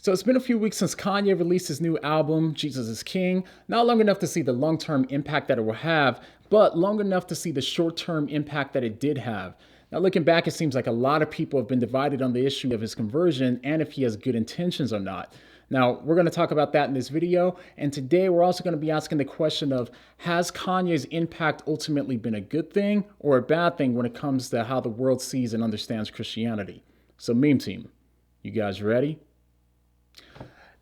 So it's been a few weeks since Kanye released his new album, Jesus is King. Not long enough to see the long-term impact that it will have, but long enough to see the short-term impact that it did have. Now looking back, it seems like a lot of people have been divided on the issue of his conversion and if he has good intentions or not. Now, we're going to talk about that in this video, and today we're also going to be asking the question of, has Kanye's impact ultimately been a good thing or a bad thing when it comes to how the world sees and understands Christianity? So meme team, you guys ready?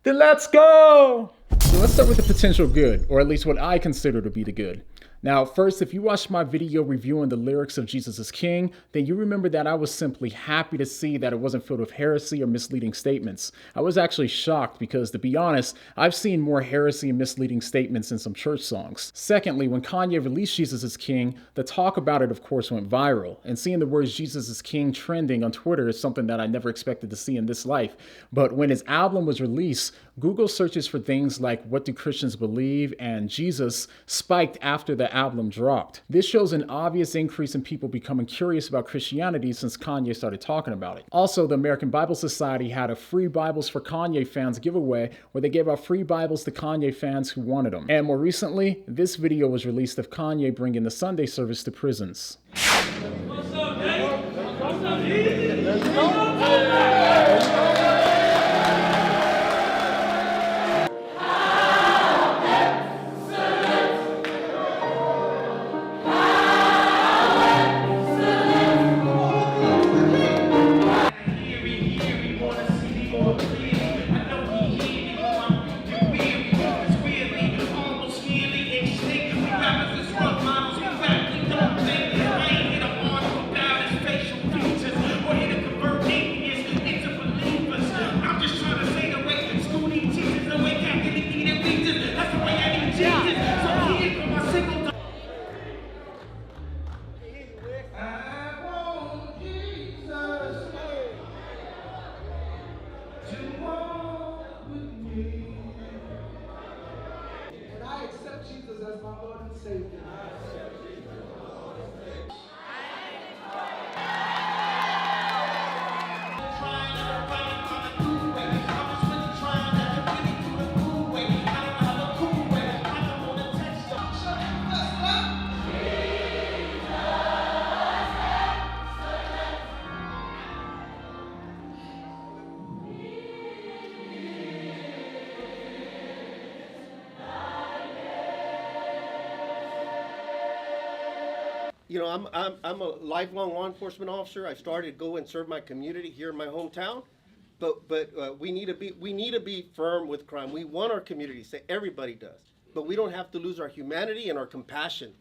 Then let's go! So let's start with the potential good, or at least what I consider to be the good. Now, first, if you watched my video reviewing the lyrics of Jesus is King, then you remember that I was simply happy to see that it wasn't filled with heresy or misleading statements. I was actually shocked because, to be honest, I've seen more heresy and misleading statements in some church songs. Secondly, when Kanye released Jesus is King, the talk about it, of course, went viral. And seeing the words Jesus is King trending on Twitter is something that I never expected to see in this life. But when his album was released, Google searches for things like what do Christians believe and Jesus spiked after the album dropped. This shows an obvious increase in people becoming curious about Christianity since Kanye started talking about it. Also, the American Bible Society had a free Bibles for Kanye fans giveaway where they gave out free Bibles to Kanye fans who wanted them. And more recently, this video was released of Kanye bringing the Sunday service to prisons. What's up, man? What's up, dude? Let's go. As my Lord and Savior. You know, I'm a lifelong law enforcement officer. I started to go and serve my community here in my hometown, but we need to be firm with crime. We want our community safe. Everybody does, but we don't have to lose our humanity and our compassion.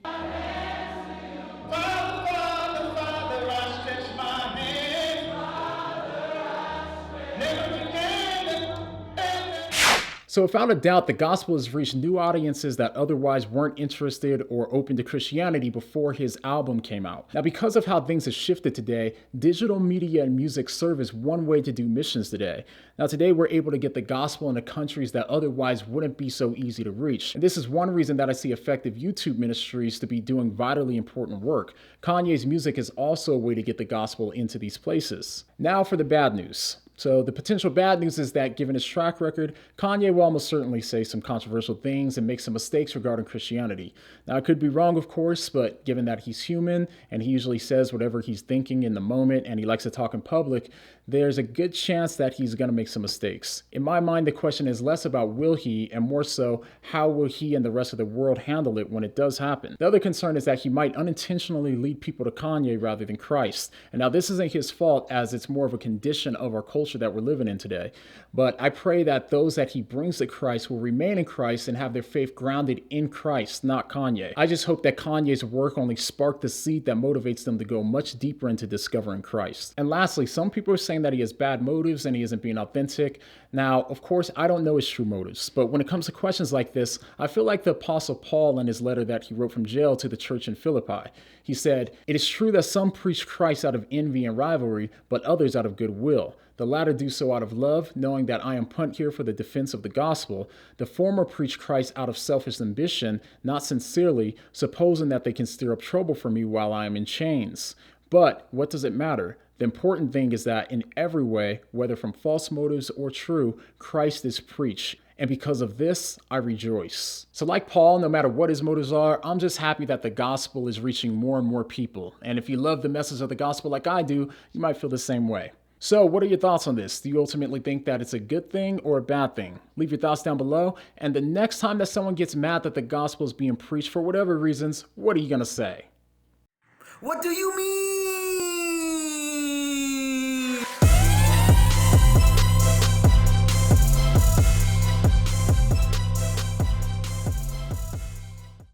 So without a doubt, the gospel has reached new audiences that otherwise weren't interested or open to Christianity before his album came out. Now, because of how things have shifted today, digital media and music serve as one way to do missions today. Now, today we're able to get the gospel into countries that otherwise wouldn't be so easy to reach. And this is one reason that I see effective YouTube ministries to be doing vitally important work. Kanye's music is also a way to get the gospel into these places. Now for the bad news. So the potential bad news is that given his track record, Kanye will almost certainly say some controversial things and make some mistakes regarding Christianity. Now, I could be wrong, of course, but given that he's human and he usually says whatever he's thinking in the moment and he likes to talk in public, there's a good chance that he's going to make some mistakes. In my mind, the question is less about will he and more so how will he and the rest of the world handle it when it does happen. The other concern is that he might unintentionally lead people to Kanye rather than Christ. And now this isn't his fault, as it's more of a condition of our culture that we're living in today. But I pray that those that he brings to Christ will remain in Christ and have their faith grounded in Christ, not Kanye. I just hope that Kanye's work only sparked the seed that motivates them to go much deeper into discovering Christ. And lastly, some people are saying that he has bad motives and he isn't being authentic. Now, of course, I don't know his true motives, but when it comes to questions like this, I feel like the Apostle Paul in his letter that he wrote from jail to the church in Philippi. He said, "It is true that some preach Christ out of envy and rivalry, but others out of goodwill. The latter do so out of love, knowing that I am put here for the defense of the gospel. The former preach Christ out of selfish ambition, not sincerely, supposing that they can stir up trouble for me while I am in chains. But what does it matter? The important thing is that in every way, whether from false motives or true, Christ is preached. And because of this, I rejoice. So like Paul, no matter what his motives are, I'm just happy that the gospel is reaching more and more people. And if you love the message of the gospel like I do, you might feel the same way. So what are your thoughts on this? Do you ultimately think that it's a good thing or a bad thing? Leave your thoughts down below. And the next time that someone gets mad that the gospel is being preached for whatever reasons, what are you going to say? What do you mean?